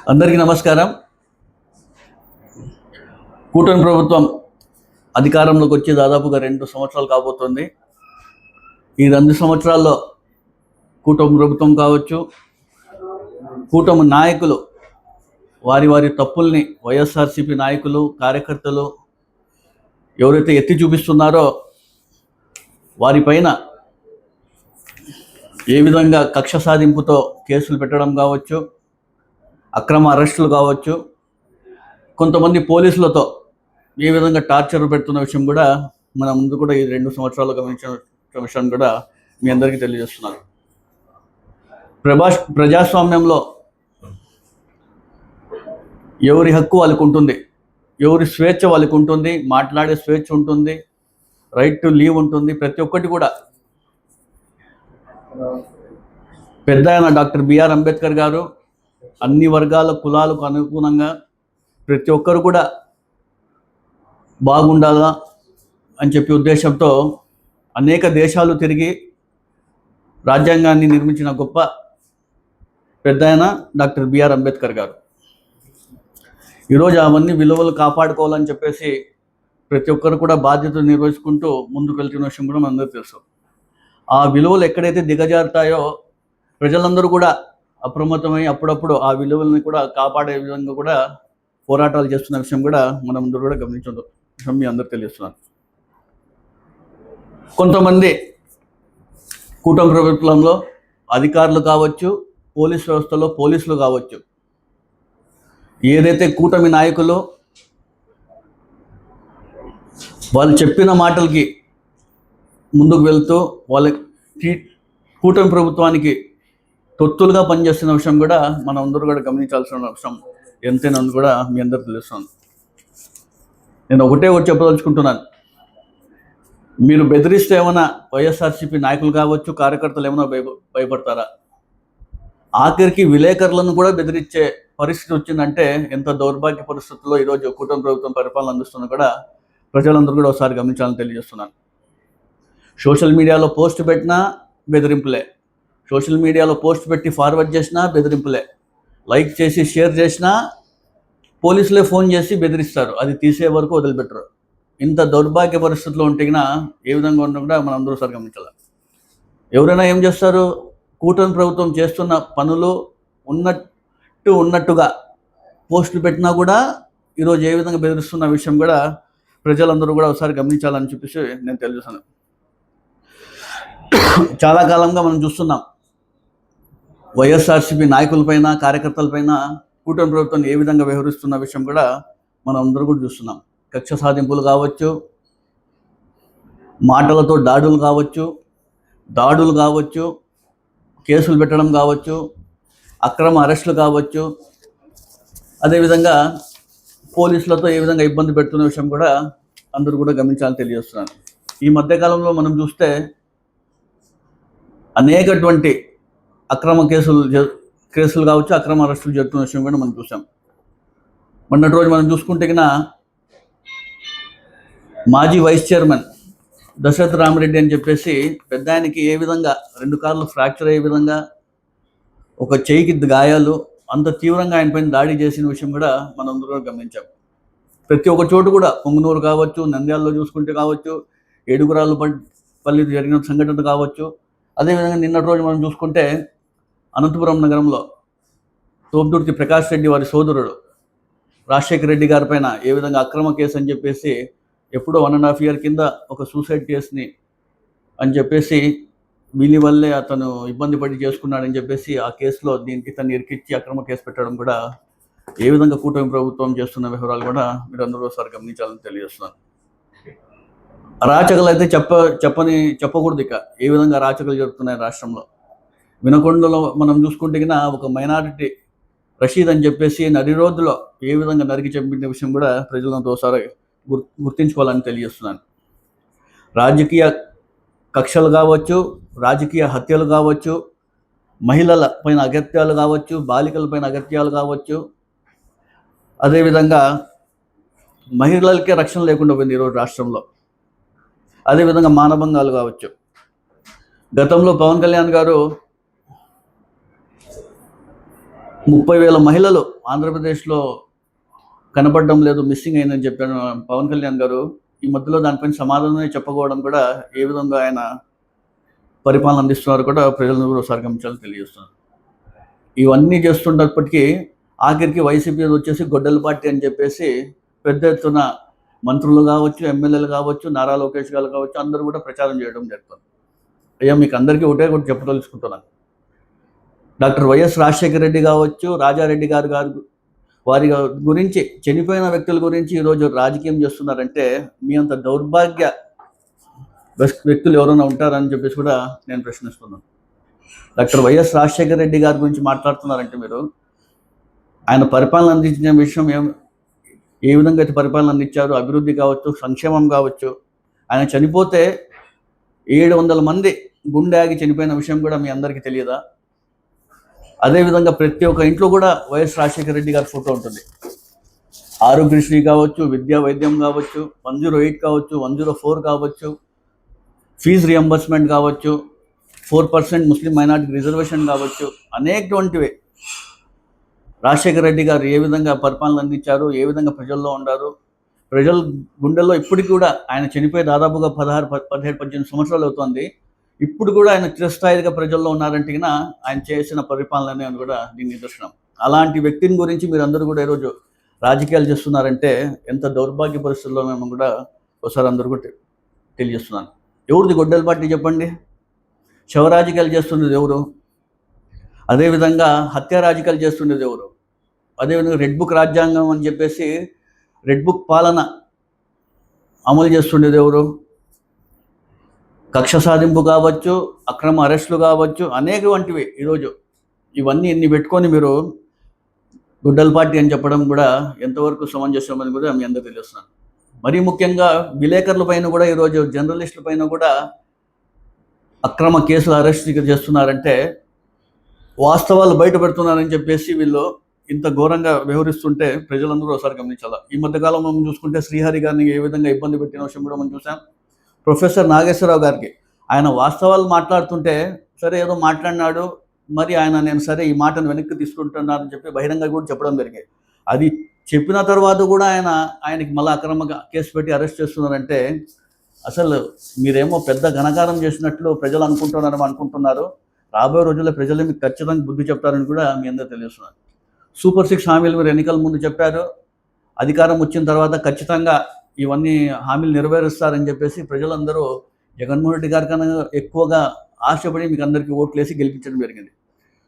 అందరికీ నమస్కారం. కూటమి ప్రభుత్వం అధికారంలోకి వచ్చి దాదాపుగా 2 సంవత్సరాలు కాబోతోంది. ఈ 2 సంవత్సరాల్లో కూటమి ప్రభుత్వం కావచ్చు, కూటమి నాయకులు వారి వారి తప్పుల్ని వైఎస్ఆర్సీపీ నాయకులు, కార్యకర్తలు ఎవరైతే ఎత్తి చూపిస్తున్నారో వారిపైన ఏ విధంగా కక్ష సాధింపుతో కేసులు పెట్టడం కావచ్చు, అక్రమ అరెస్టులు కావచ్చు, కొంతమంది పోలీసులతో ఏ విధంగా టార్చర్ పెడుతున్న విషయం కూడా మన ముందు కూడా ఈ 2 సంవత్సరాలు గమనించిన విషయం కూడా మీ అందరికీ తెలియజేస్తున్నారు. ప్రజాస్వామ్యంలో ఎవరి హక్కు వాళ్ళకు ఉంటుంది, ఎవరి స్వేచ్ఛ వాళ్ళకు ఉంటుంది, మాట్లాడే స్వేచ్ఛ ఉంటుంది, రైట్ టు లీవ్ ఉంటుంది. ప్రతి ఒక్కటి కూడా పెద్ద ఆయన డాక్టర్ బిఆర్ అంబేద్కర్ గారు అన్ని వర్గాల కులాలకు అనుగుణంగా ప్రతి ఒక్కరు కూడా బాగుండాలా అని చెప్పి ఉద్దేశంతో అనేక దేశాలు తిరిగి రాజ్యాంగాన్ని నిర్మించిన గొప్ప పెద్ద ఆయన డాక్టర్ బిఆర్ అంబేద్కర్ గారు. ఈరోజు అవన్నీ విలువలు కాపాడుకోవాలని చెప్పేసి ప్రతి ఒక్కరు కూడా బాధ్యతలు నిర్వహించుకుంటూ ముందుకు వెళ్తున్న విషయం కూడా మనందరికీ తెలుసు. ఆ విలువలు ఎక్కడైతే దిగజారుతాయో ప్రజలందరూ కూడా అప్రమత్తమై అప్పుడప్పుడు ఆ విలువలను కూడా కాపాడే విధంగా కూడా పోరాటాలు చేస్తున్న విషయం కూడా మనం అందరూ కూడా గమనించడం విషయం మీ అందరూ తెలియజేస్తున్నాను. కొంతమంది కూటమి ప్రభుత్వంలో అధికారులు కావచ్చు, పోలీస్ వ్యవస్థలో పోలీసులు కావచ్చు, ఏదైతే కూటమి నాయకులు వాళ్ళు చెప్పిన మాటలకి ముందుకు వెళ్తూ వాళ్ళకి కూటమి ప్రభుత్వానికి తొత్తులుగా పనిచేస్తున్న విషయం కూడా మనం అందరూ కూడా గమనించాల్సిన విషయం ఎంతైనా కూడా మీ అందరూ తెలుస్తుంది. నేను ఒకటే చెప్పదలుచుకుంటున్నాను, మీరు బెదిరిస్తే ఏమైనా వైఎస్ఆర్సీపీ నాయకులు కావచ్చు, కార్యకర్తలు ఏమైనా భయపడతారా? ఆఖరికి విలేకరులను కూడా బెదిరించే పరిస్థితి వచ్చిందంటే ఎంత దౌర్భాగ్య పరిస్థితుల్లో ఈరోజు కూటమి ప్రభుత్వం పరిపాలన అందిస్తున్నా కూడా ప్రజలందరూ కూడా ఒకసారి గమనించాలని తెలియజేస్తున్నాను. సోషల్ మీడియాలో పోస్ట్ పెట్టినా బెదిరింపులే, సోషల్ మీడియాలో పోస్ట్ పెట్టి ఫార్వర్డ్ చేసినా బెదిరింపులే, లైక్ చేసి షేర్ చేసినా పోలీసులే ఫోన్ చేసి బెదిరిస్తారు, అది తీసే వరకు వదిలిపెట్టరు. ఇంత దౌర్భాగ్య పరిస్థితుల్లో ఉంటే ఏ విధంగా ఉన్నా కూడా మనం అందరూ సార్ గమనించాలి. ఎవరైనా ఏం చేస్తారు, కూటమి ప్రభుత్వం చేస్తున్న పనులు ఉన్నట్టుగా పోస్టులు పెట్టినా కూడా ఈరోజు ఏ విధంగా బెదిరిస్తున్న విషయం కూడా ప్రజలందరూ కూడా ఒకసారి గమనించాలని చెప్పేసి నేను తెలియజేస్తాను. చాలా కాలంగా మనం చూస్తున్నాం వైఎస్ఆర్సీపీ నాయకులపైన, కార్యకర్తలపైన కూటమి ప్రభుత్వం ఏ విధంగా వ్యవహరిస్తున్న విషయం కూడా మనం అందరూ కూడా చూస్తున్నాం. కక్ష సాధింపులు కావచ్చు, మాటలతో దాడులు కావచ్చు, కేసులు పెట్టడం కావచ్చు, అక్రమ అరెస్టులు కావచ్చు, అదేవిధంగా పోలీసులతో ఏ విధంగా ఇబ్బంది పెడుతున్న విషయం కూడా అందరూ కూడా గమనించాలని తెలియజేస్తున్నాను. ఈ మధ్యకాలంలో మనం చూస్తే అనేకటువంటి అక్రమ కేసులు కావచ్చు, అక్రమ అరెస్టులు జరుగుతున్న విషయం కూడా మనం చూసాం. మొన్నటి రోజు మనం చూసుకుంటే మాజీ వైస్ చైర్మన్ దశరథ రామిరెడ్డి అని చెప్పేసి పెద్ద ఆయనకి ఏ విధంగా 2 కాళ్ళు ఫ్రాక్చర్ అయ్యే విధంగా, ఒక చెయ్యికి గాయాలు, అంత తీవ్రంగా ఆయన పైన దాడి చేసిన విషయం కూడా మనం అందరూ గమనించాం. ప్రతి ఒక్క చోటు కూడా పొంగునూరు కావచ్చు, నంద్యాలలో చూసుకుంటే కావచ్చు, ఏడుగురాళ్ళపల్లి జరిగిన సంఘటన కావచ్చు, అదేవిధంగా నిన్నటి రోజు మనం చూసుకుంటే అనంతపురం నగరంలో తోపుదుర్తి ప్రకాష్ రెడ్డి వారి సోదరుడు రాజశేఖర రెడ్డి గారి పైన ఏ విధంగా అక్రమ కేసు అని చెప్పేసి ఎప్పుడో 1.5 year కింద ఒక సూసైడ్ కేసుని అని చెప్పేసి వీళ్ళ వల్లే అతను ఇబ్బంది పడి చేసుకున్నాడని చెప్పేసి ఆ కేసులో దీనికి తను ఇరికిచ్చి అక్రమ కేసు పెట్టడం కూడా ఏ విధంగా కూటమి ప్రభుత్వం చేస్తున్న వ్యవహారాలు కూడా మీరు అందరూ ఒకసారి గమనించాలని తెలియజేస్తున్నాను. అరాచకలు అయితే చెప్పకూడదు. ఇక ఏ విధంగా అరాచకలు జరుగుతున్నాయి రాష్ట్రంలో. వినకొండలో మనం చూసుకుంటే ఒక మైనారిటీ రషీద్ అని చెప్పేసి నడి రోడ్డులో ఏ విధంగా నరికి చంపిన విషయం కూడా ప్రజలంతా ఒకసారి గుర్తించుకోవాలని తెలియజేస్తున్నాను. రాజకీయ కక్షలు కావచ్చు, రాజకీయ హత్యలు కావచ్చు, మహిళల పైన అగత్యాలు కావచ్చు, బాలికల పైన అగత్యాలు కావచ్చు, అదేవిధంగా మహిళలకే రక్షణ లేకుండా పోయింది ఈరోజు రాష్ట్రంలో. అదేవిధంగా మానభంగాలు కావచ్చు. గతంలో పవన్ కళ్యాణ్ గారు 30,000 మహిళలు ఆంధ్రప్రదేశ్లో కనపడడం లేదు, మిస్సింగ్ అయిందని చెప్పాను పవన్ కళ్యాణ్ గారు. ఈ మధ్యలో దానిపైన సమాధానమే చెప్పకపోవడం కూడా ఏ విధంగా ఆయన పరిపాలన అందిస్తున్నారు కూడా ప్రజలను కూడా ఒకసారి గమనించాలని తెలియజేస్తున్నారు. ఇవన్నీ చేస్తున్నప్పటికీ ఆఖరికి వైసీపీ వచ్చేసి గొడ్డల పార్టీ అని చెప్పేసి పెద్ద ఎత్తున మంత్రులు కావచ్చు, ఎమ్మెల్యేలు కావచ్చు, నారా లోకేష్ గారు కావచ్చు, అందరూ కూడా ప్రచారం చేయడం జరుగుతుంది. అయ్యా, మీకు అందరికీ ఒకటే చెప్పదలుచుకుంటున్నాను. డాక్టర్ వైఎస్ రాజశేఖర రెడ్డి కావచ్చు, రాజారెడ్డి గారు వారి గురించి, చనిపోయిన వ్యక్తుల గురించి ఈరోజు రాజకీయం చేస్తున్నారంటే మీ అంత దౌర్భాగ్య వ్యక్తులు ఎవరైనా ఉంటారని చెప్పేసి కూడా నేను ప్రశ్నిస్తున్నాను. డాక్టర్ వైఎస్ రాజశేఖర రెడ్డి గారి గురించి మాట్లాడుతున్నారంటే మీరు ఆయన పరిపాలన అందించిన విషయం ఏ విధంగా అయితే పరిపాలన అందించారు, అభివృద్ధి కావచ్చు, సంక్షేమం కావచ్చు. ఆయన చనిపోతే 700 మంది గుండె ఆగి చనిపోయిన విషయం కూడా మీ అందరికీ తెలియదా? అదేవిధంగా ప్రతి ఒక్క ఇంట్లో కూడా వైఎస్ రాజశేఖర రెడ్డి గారి ఫోటో ఉంటుంది. ఆరోగ్యశ్రీ కావచ్చు, విద్యా వైద్యం కావచ్చు, 108 కావచ్చు, 104 కావచ్చు, ఫీజు రియంబర్స్మెంట్ కావచ్చు, 4% ముస్లిం మైనార్టీ రిజర్వేషన్ కావచ్చు, అనేకటువంటివి రాజశేఖర రెడ్డి గారు ఏ విధంగా పరిపాలన అందించారు, ఏ విధంగా ప్రజల్లో ఉన్నారు. ప్రజల గుండెల్లో ఇప్పటికి కూడా ఆయన చనిపోయి దాదాపుగా 17-18 సంవత్సరాలు అవుతుంది. ఇప్పుడు కూడా ఆయన చిరస్థాయిగా ప్రజల్లో ఉన్నారంటే ఆయన చేసిన పరిపాలన అని కూడా దీని నిదర్శనం. అలాంటి వ్యక్తిని గురించి మీరు అందరూ కూడా ఈరోజు రాజకీయాలు చేస్తున్నారంటే ఎంత దౌర్భాగ్య పరిస్థితుల్లో మేము కూడా ఒకసారి అందరూ కూడా తెలియజేస్తున్నాను. ఎవరిది గొడ్డల పార్టీ చెప్పండి? శవ రాజకీయాలు చేస్తున్నది ఎవరు? అదేవిధంగా హత్య రాజకీయాలు చేస్తున్నది ఎవరు? అదేవిధంగా రెడ్ బుక్ రాజ్యాంగం అని చెప్పేసి రెడ్ బుక్ పాలన అమలు చేస్తుండేది ఎవరు? కక్ష సాధింపు కావచ్చు, అక్రమ అరెస్టులు కావచ్చు, అనేక వంటివి. ఈరోజు ఇవన్నీ ఇన్ని పెట్టుకొని మీరు గుడ్డల పార్టీ అని చెప్పడం కూడా ఎంతవరకు సమంజసం అని కూడా మీ అందరూ తెలుస్తున్నాను. మరీ ముఖ్యంగా విలేకరుల పైన కూడా ఈరోజు జర్నలిస్టుల పైన కూడా అక్రమ కేసులు అరెస్ట్ చేస్తున్నారంటే వాస్తవాలు బయట పెడుతున్నారని చెప్పేసి వీళ్ళు ఇంత ఘోరంగా వ్యవహరిస్తుంటే ప్రజలందరూ ఒకసారి గమనించాలి. ఈ మధ్యకాలం మనం చూసుకుంటే శ్రీహరి గారిని ఏ విధంగా ఇబ్బంది పెట్టిన విషయం కూడా మనం చూసాం. ప్రొఫెసర్ నాగేశ్వరరావు గారికి ఆయన వాస్తవాలు మాట్లాడుతుంటే సరే ఏదో మాట్లాడినాడు, మరి ఆయన నేను సరే ఈ మాటను వెనక్కి తీసుకుంటున్నానని చెప్పి బహిరంగ కూడా చెప్పడం జరిగింది. అది చెప్పిన తర్వాత కూడా ఆయనకి మళ్ళీ అక్రమ కేసు పెట్టి అరెస్ట్ చేస్తున్నారంటే అసలు మీరేమో పెద్ద ఘనకారం చేసినట్లు ప్రజలు అనుకుంటున్నారు. రాబోయే రోజుల్లో ప్రజలు మీకు ఖచ్చితంగా బుద్ధి చెప్తారని కూడా మీ అందరూ తెలియజేస్తున్నారు. సూపర్ 6 హామీలు మీరు ఎన్నికల ముందు చెప్పారు. అధికారం వచ్చిన తర్వాత ఖచ్చితంగా ఇవన్నీ హామీలు నెరవేరుస్తారని చెప్పేసి ప్రజలందరూ జగన్మోహన్ రెడ్డి గారి కన్నా ఎక్కువగా ఆశపడి మీకు అందరికీ ఓట్లు వేసి గెలిపించడం జరిగింది.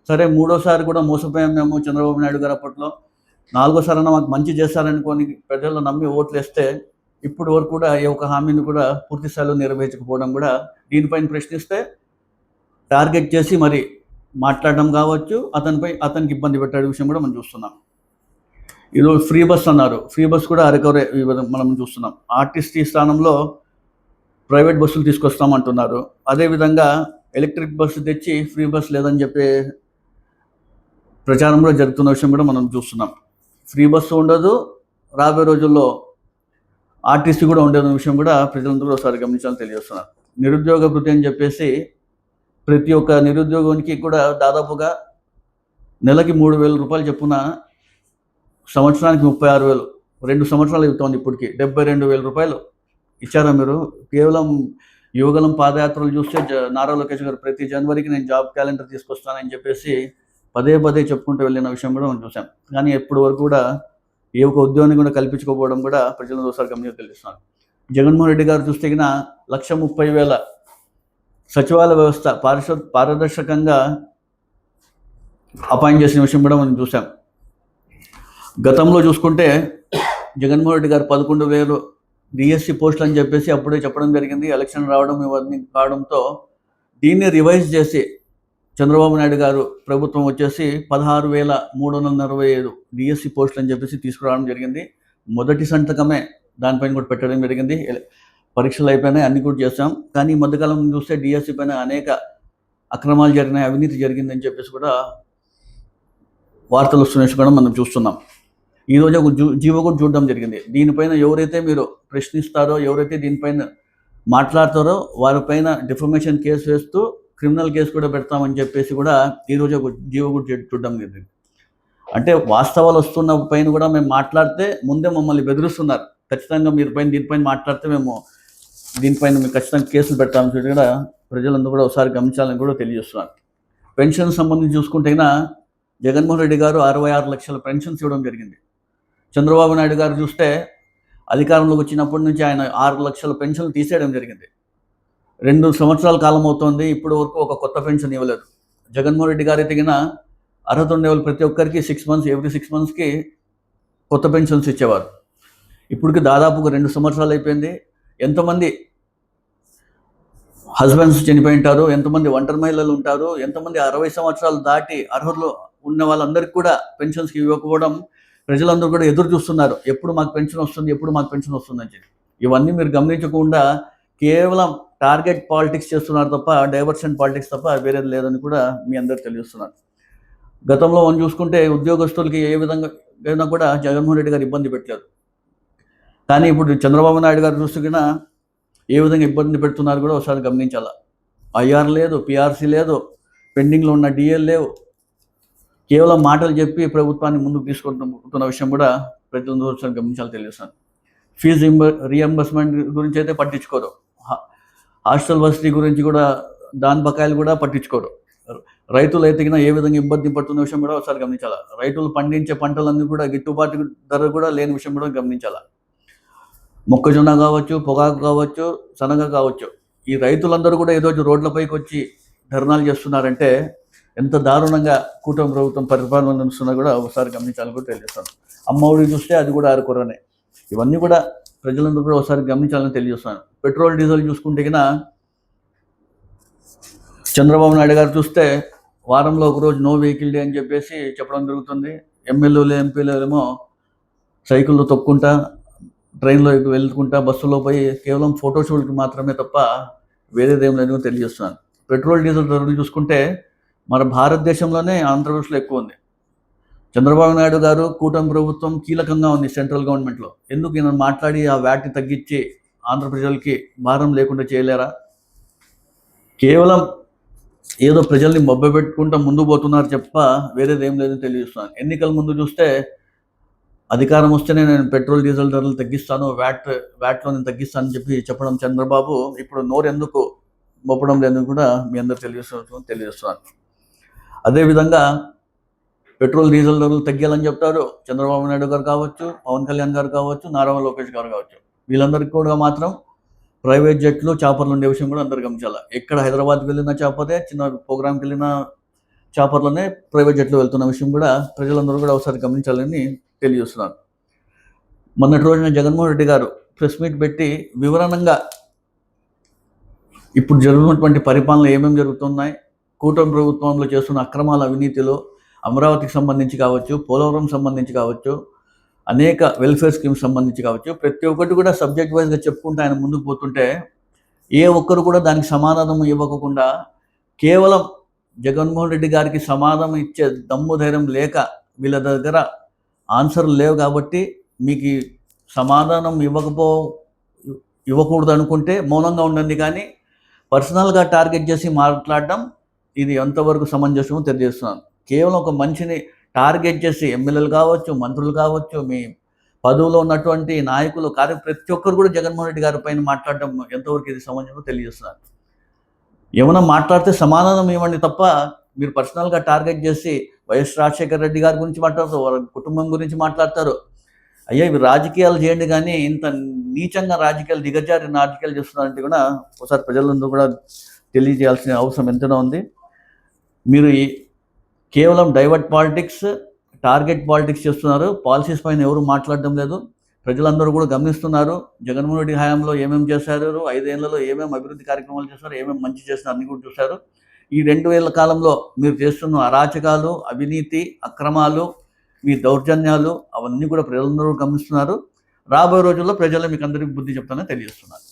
సరే, 3వసారి కూడా మోసపోయాం మేము చంద్రబాబు నాయుడు గారు అప్పట్లో. 4వసారి మాకు మంచి చేస్తారనుకొని ప్రజలు నమ్మి ఓట్లు వేస్తే ఇప్పుడు వరకు కూడా ఏ ఒక్క హామీని కూడా పూర్తి స్థాయిలో నెరవేర్చకపోవడం కూడా దీనిపైన ప్రశ్నిస్తే టార్గెట్ చేసి మరి మాట్లాడడం కావచ్చు, అతనికి ఇబ్బంది పెట్టే విషయం కూడా మనం చూస్తున్నాం. ఈరోజు ఫ్రీ బస్ అన్నారు. ఫ్రీ బస్ కూడా అరకవరే మనం చూస్తున్నాం. ఆర్టీసీ స్థానంలో ప్రైవేట్ బస్సులు తీసుకొస్తామంటున్నారు. అదేవిధంగా ఎలక్ట్రిక్ బస్సు తెచ్చి ఫ్రీ బస్ లేదని చెప్పే ప్రచారం కూడా జరుగుతున్న విషయం కూడా మనం చూస్తున్నాం. ఫ్రీ బస్సు ఉండదు, రాబోయే రోజుల్లో ఆర్టీసీ కూడా ఉండేది విషయం కూడా ప్రజలందరూ ఒకసారి గమనించాలని తెలియజేస్తున్నారు. నిరుద్యోగ భృతి అని చెప్పేసి ప్రతి ఒక్క నిరుద్యోగానికి కూడా దాదాపుగా నెలకి 3,000 రూపాయలు చెప్పున సంవత్సరానికి 36,000, 2 సంవత్సరాలు అవుతుంది. ఇప్పటికి 72,000 రూపాయలు ఇచ్చారా మీరు? కేవలం యువగలం పాదయాత్రలు చూస్తే నారా లోకేష్ గారు ప్రతి జనవరికి నేను జాబ్ క్యాలెండర్ తీసుకొస్తానని చెప్పేసి పదే చెప్పుకుంటూ వెళ్ళిన విషయం కూడా మనం చూసాం. కానీ ఎప్పటి వరకు కూడా ఏ ఒక్క ఉద్యోగాన్ని కూడా కల్పించుకోకపోవడం కూడా ప్రజలను ఒకసారి గమనించి తెలుస్తున్నారు. జగన్మోహన్ రెడ్డి గారు చూస్తే 1,30,000 సచివాలయ వ్యవస్థ పారదర్శకంగా అపాయింట్ చేసిన విషయం కూడా మనం చూసాం. గతంలో చూసుకుంటే జగన్మోహన్ రెడ్డి గారు 11,000 డిఎస్సి పోస్టులు అని చెప్పేసి అప్పుడే చెప్పడం జరిగింది. ఎలక్షన్ రావడం ఇవన్నీ కావడంతో దీన్ని రివైజ్ చేసి చంద్రబాబు నాయుడు గారు ప్రభుత్వం వచ్చేసి 16,345 డిఎస్సి పోస్టులు అని చెప్పేసి తీసుకురావడం జరిగింది. మొదటి సంతకమే దానిపైన కూడా పెట్టడం జరిగింది. పరీక్షలు అయిపోయినాయి, అన్ని కూడా చేస్తాం. కానీ ఈ మధ్యకాలం చూస్తే డిఎస్సి పైన అనేక అక్రమాలు జరిగినాయి, అవినీతి జరిగిందని చెప్పేసి కూడా వార్తలు వస్తున్న కూడా మనం చూస్తున్నాం. ఈరోజు ఒక జీవో కూడా చూడడం జరిగింది. దీనిపైన ఎవరైతే మీరు ప్రశ్నిస్తారో, ఎవరైతే దీనిపైన మాట్లాడతారో వారిపైన డిఫమేషన్ కేసు వేస్తూ క్రిమినల్ కేసు కూడా పెడతామని చెప్పేసి కూడా ఈరోజు ఒక జీవో కూడా చూడడం జరిగింది. అంటే వాస్తవాలు వస్తున్న పైన కూడా మేము మాట్లాడితే ముందే మమ్మల్ని బెదిరిస్తున్నారు. ఖచ్చితంగా మీరు దీనిపైన మాట్లాడితే మేము దీనిపైన మీకు ఖచ్చితంగా కేసులు పెడతామని చెప్పి కూడా ప్రజలందరూ కూడా ఒకసారి గమనించాలని కూడా తెలియజేస్తున్నారు. పెన్షన్ సంబంధించి చూసుకుంటే జగన్మోహన్ రెడ్డి గారు 66 లక్షల పెన్షన్స్ ఇవ్వడం జరిగింది. చంద్రబాబు నాయుడు గారు చూస్తే అధికారంలోకి వచ్చినప్పటి నుంచి ఆయన 6 లక్షల పెన్షన్లు తీసేయడం జరిగింది. 2 సంవత్సరాల కాలం అవుతోంది, ఇప్పటి వరకు ఒక కొత్త పెన్షన్ ఇవ్వలేదు. జగన్మోహన్ రెడ్డి గారు ఎదిగిన అర్హత ఉండేవాళ్ళు ప్రతి ఒక్కరికి 6 మంత్స్, ఎవ్రీ 6 మంత్స్కి కొత్త పెన్షన్స్ ఇచ్చేవారు. ఇప్పటికి దాదాపుగా 2 సంవత్సరాలు అయిపోయింది. ఎంతమంది హస్బెండ్స్ చనిపోయి ఉంటారు, ఎంతమంది ఒంటరి మహిళలు ఉంటారు, ఎంతమంది 60 సంవత్సరాలు దాటి అర్హులు ఉన్న వాళ్ళందరికీ కూడా పెన్షన్స్కి ఇవ్వకపోవడం ప్రజలందరూ కూడా ఎదురు చూస్తున్నారు. ఎప్పుడు మాకు పెన్షన్ వస్తుంది, ఎప్పుడు మాకు పెన్షన్ వస్తుందని చెప్పి. ఇవన్నీ మీరు గమనించకుండా కేవలం టార్గెట్ పాలిటిక్స్ చేస్తున్నారు తప్ప, డైవర్షన్ పాలిటిక్స్ తప్ప వేరేది లేదని కూడా మీ అందరికి తెలియజేస్తున్నారు. గతంలో మనం చూసుకుంటే ఉద్యోగస్తులకి ఏ విధంగా అయినా కూడా జగన్మోహన్ రెడ్డి గారు ఇబ్బంది పెట్టలేదు. కానీ ఇప్పుడు చంద్రబాబు నాయుడు గారు చూస్తున్నా ఏ విధంగా ఇబ్బంది పెడుతున్నారు కూడా ఒకసారి గమనించాల. ఐఆర్ లేదు, పిఆర్సీ లేదు, పెండింగ్లో ఉన్న డిఎల్ లేవు. కేవలం మాటలు చెప్పి ప్రభుత్వాన్ని ముందుకు తీసుకుంటున్న విషయం కూడా ప్రజలందరూ ఒకసారి గమనించాలి తెలియజేస్తాను. ఫీజు రీఎంబర్స్మెంట్ గురించి అయితే పట్టించుకోరు. హాస్టల్ వసతి గురించి కూడా దాని బకాయిలు కూడా పట్టించుకోరు. రైతులు అయితే ఏ విధంగా ఇబ్బంది పడుతున్న విషయం కూడా ఒకసారి గమనించాలి. రైతులు పండించే పంటలన్నీ కూడా గిట్టుబాటు ధర కూడా లేని విషయం కూడా గమనించాలి. మొక్కజొన్న కావచ్చు, పొగాకు కావచ్చు, శనగ కావచ్చు, ఈ రైతులందరూ కూడా ఈరోజు రోడ్లపైకి వచ్చి ధర్నాలు చేస్తున్నారంటే ఎంత దారుణంగా కూటమి ప్రభుత్వం పరిపాలన నడుస్తున్నా కూడా ఒకసారి గమనించాలని కూడా తెలియజేస్తాను. అమ్మఒడి చూస్తే అది కూడా ఆరుకొరనే. ఇవన్నీ కూడా ప్రజలందరూ కూడా ఒకసారి గమనించాలని తెలియజేస్తాను. పెట్రోల్ డీజిల్ చూసుకుంటే చంద్రబాబు నాయుడు గారు చూస్తే వారంలో ఒకరోజు నో వెహికల్ డే అని చెప్పేసి చెప్పడం జరుగుతుంది. ఎమ్మెల్యేలు ఎంపీలు ఏమో సైకిళ్ళు తొక్కుంటా, ట్రైన్లో వెళ్తుకుంటా, బస్సులో పోయి కేవలం ఫోటోషూట్కి మాత్రమే తప్ప వేరేదేం లేదని తెలియజేస్తున్నాను. పెట్రోల్ డీజిల్ ధరలు చూసుకుంటే మన భారతదేశంలోనే ఆంధ్రప్రదేశ్లో ఎక్కువ ఉంది. చంద్రబాబు నాయుడు గారు కూటమి ప్రభుత్వం కీలకంగా ఉంది సెంట్రల్ గవర్నమెంట్లో. ఎందుకు ఈయన మాట్లాడి ఆ వ్యాట్ని తగ్గించి ఆంధ్ర ప్రజలకి భారం లేకుండా చేయలేరా? కేవలం ఏదో ప్రజల్ని మభ్యపెట్టుకుంటూ ముందు పోతున్నారు చెప్ప వేరేదేం లేదని తెలియజేస్తున్నాను. ఎన్నికల ముందు చూస్తే అధికారం వస్తేనే నేను పెట్రోల్ డీజిల్ ధరలు తగ్గిస్తాను, వ్యాట్లో నేను తగ్గిస్తానని చెప్పి చెప్పడం చంద్రబాబు ఇప్పుడు నోరెందుకు మొప్పడం లేదని కూడా మీ అందరూ తెలియజేస్తున్నాను. అదేవిధంగా పెట్రోల్ డీజిల్ ధరలు తగ్గాలని చెప్తారు చంద్రబాబు నాయుడు గారు కావచ్చు, పవన్ కళ్యాణ్ గారు కావచ్చు, నారా లోకేష్ గారు కావచ్చు. వీళ్ళందరికీ కూడా మాత్రం ప్రైవేట్ జట్లు, చాపర్లు ఉండే విషయం కూడా అందరు గమనించాలి. ఎక్కడ హైదరాబాద్కి వెళ్ళిన చాపరే, చిన్న ప్రోగ్రామ్కి వెళ్ళిన చాపర్లోనే ప్రైవేట్ జట్లు వెళ్తున్న విషయం కూడా ప్రజలందరూ కూడా ఒకసారి గమనించాలని తెలియజేస్తున్నారు. మొన్నటి రోజున జగన్మోహన్ రెడ్డి గారు ప్రెస్ మీట్ పెట్టి వివరణంగా ఇప్పుడు జరుగుతున్నటువంటి పరిపాలన ఏమేమి జరుగుతున్నాయి, కూటమి ప్రభుత్వంలో చేస్తున్న అక్రమాల, అవినీతిలో అమరావతికి సంబంధించి కావచ్చు, పోలవరం సంబంధించి కావచ్చు, అనేక వెల్ఫేర్ స్కీమ్స్ సంబంధించి కావచ్చు, ప్రతి ఒక్కటి కూడా సబ్జెక్ట్ వైజ్గా చెప్పుకుంటూ ఆయన ముందుకు పోతుంటే ఏ ఒక్కరు కూడా దానికి సమాధానం ఇవ్వకుండా కేవలం జగన్మోహన్ రెడ్డి గారికి సమాధానం ఇచ్చే దమ్ము ధైర్యం లేక వీళ్ళ దగ్గర ఆన్సర్లు లేవు కాబట్టి మీకు సమాధానం ఇవ్వకూడదు అనుకుంటే మౌనంగా ఉండండి. కానీ పర్సనల్గా టార్గెట్ చేసి మాట్లాడడం ఇది ఎంతవరకు సమంజసమో తెలియజేస్తున్నాను. కేవలం ఒక మనిషిని టార్గెట్ చేసి ఎమ్మెల్యేలు కావచ్చు, మంత్రులు కావచ్చు, మీ పదవిలో ఉన్నటువంటి నాయకులు ప్రతి ఒక్కరు కూడా జగన్మోహన్ రెడ్డి గారి పైన మాట్లాడడం ఎంతవరకు ఇది సమంజసమో తెలియజేస్తున్నారు. ఏమైనా మాట్లాడితే సమాధానం ఇవ్వండి తప్ప మీరు పర్సనల్గా టార్గెట్ చేసి వైఎస్ రాజశేఖర రెడ్డి గారి గురించి మాట్లాడతారు, వాళ్ళ కుటుంబం గురించి మాట్లాడతారు. అయ్యా ఇవి రాజకీయాలు చేయండి, కానీ ఇంత నీచంగా రాజకీయాలు, దిగజారి రాజకీయాలు చేస్తున్నారంటే కూడా ఒకసారి ప్రజలందరూ కూడా తెలియజేయాల్సిన అవసరం ఎంతైనా ఉంది. మీరు కేవలం డైవర్ట్ పాలిటిక్స్, టార్గెట్ పాలిటిక్స్ చేస్తున్నారు. పాలసీస్ పైన ఎవరు మాట్లాడడం లేదు. ప్రజలందరూ కూడా గమనిస్తున్నారు. జగన్మోహన్ రెడ్డి హయాంలో ఏమేమి చేశారు, 5 ఏళ్లలో ఏమేమి అభివృద్ధి కార్యక్రమాలు చేశారు, ఏమేమి మంచి చేస్తున్నారు అన్ని కూడా చూశారు. ఈ 2 ఏళ్ల కాలంలో మీరు చేస్తున్న అరాచకాలు, అవినీతి, అక్రమాలు, మీ దౌర్జన్యాలు అవన్నీ కూడా ప్రజలందరూ గమనిస్తున్నారు. రాబోయే రోజుల్లో ప్రజలు మీకు అందరికీ బుద్ధి చెప్తానని తెలియజేస్తున్నారు.